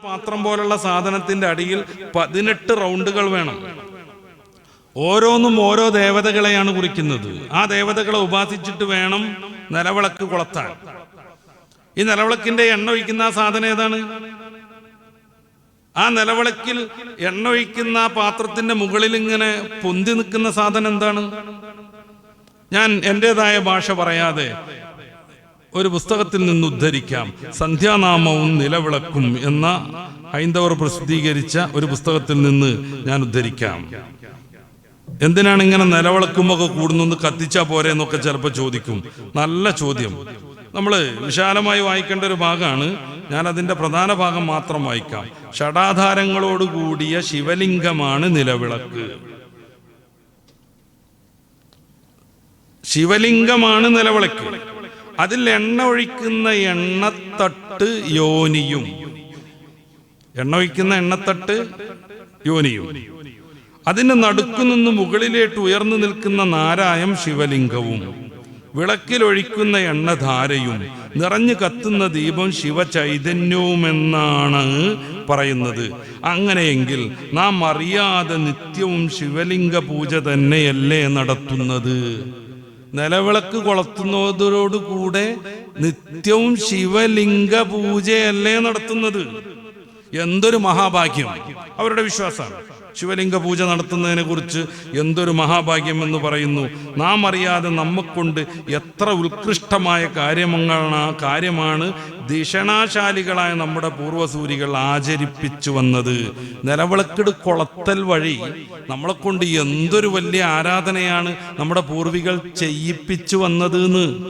പാത്രം പോലുള്ള സാധനത്തിന്റെ അടിയിൽ 18 റൗണ്ടുകൾ വേണം. ഓരോന്നും ഓരോ ദേവതകളെയാണ് കുറിക്കുന്നത്. ആ ദേവതകളെ ഉപാസിച്ചിട്ട് വേണം നിലവിളക്ക് കൊളുത്താൻ. ഈ നിലവിളക്കിന്റെ എണ്ണ ഒഴിക്കുന്ന സാധനം ഏതാണ്? ആ നിലവിളക്കിൽ എണ്ണ ഒഴിക്കുന്ന പാത്രത്തിന്റെ മുകളിൽ ഇങ്ങനെ പൊന്തി നിൽക്കുന്ന സാധനം എന്താണ്? ഞാൻ എന്റേതായ ഭാഷ പറയാതെ ഒരു പുസ്തകത്തിൽ നിന്ന് ഉദ്ധരിക്കാം. സന്ധ്യാനാമവും നിലവിളക്കും എന്ന ഹൈന്ദവർ പ്രസിദ്ധീകരിച്ച ഒരു പുസ്തകത്തിൽ നിന്ന് ഞാൻ ഉദ്ധരിക്കാം. എന്തിനാണ് ഇങ്ങനെ നിലവിളക്കുമൊക്കെ കൂടുന്നു, കത്തിച്ചാ പോരെ എന്നൊക്കെ ചിലപ്പോൾ ചോദിക്കും. നല്ല ചോദ്യം. നമ്മൾ വിശാലമായി വായിക്കേണ്ട ഒരു ഭാഗമാണ്. ഞാൻ അതിന്റെ പ്രധാന ഭാഗം മാത്രം വായിക്കാം. ഷഡാധാരങ്ങളോട് കൂടിയ ശിവലിംഗമാണ് നിലവിളക്ക്. ശിവലിംഗമാണ് നിലവിളക്ക്. അതിൽ എണ്ണ ഒഴിക്കുന്ന എണ്ണത്തട്ട് യോനിയും, എണ്ണ ഒഴിക്കുന്ന എണ്ണത്തട്ട് യോനിയും, അതിന് നടുക്കുനിന്ന് മുകളിലേട്ട് ഉയർന്നു നിൽക്കുന്ന നാരായം ശിവലിംഗവും, വിളക്കിലൊഴിക്കുന്ന എണ്ണധാരയും, നിറഞ്ഞു കത്തുന്ന ദീപം ശിവചൈതന്യവുമെന്നാണ് പറയുന്നത്. അങ്ങനെയെങ്കിൽ നാം അറിയാതെ നിത്യവും ശിവലിംഗ പൂജ തന്നെയല്ലേ നടത്തുന്നത്? നിലവിളക്ക് കൊളുത്തുന്നതോടുകൂടെ നിത്യവും ശിവലിംഗ പൂജയല്ലേ നടത്തുന്നത്? എന്തൊരു മഹാഭാഗ്യം! അവരുടെ വിശ്വാസമാണ്. ശിവലിംഗ പൂജ നടത്തുന്നതിനെ കുറിച്ച് എന്തൊരു മഹാഭാഗ്യം എന്ന് പറയുന്നു. നാം അറിയാതെ നമ്മെക്കൊണ്ട് എത്ര ഉത്കൃഷ്ടമായ കാര്യമാണ് ദിഷണാശാലികളായ നമ്മുടെ പൂർവ്വസൂരികൾ ആചരിപ്പിച്ചു വന്നത്. നിലവിളക്കിട് കൊളത്തൽ വഴി നമ്മളെ കൊണ്ട് എന്തൊരു വലിയ ആരാധനയാണ് നമ്മുടെ പൂർവികൾ ചെയ്യിപ്പിച്ചു വന്നത് എന്ന്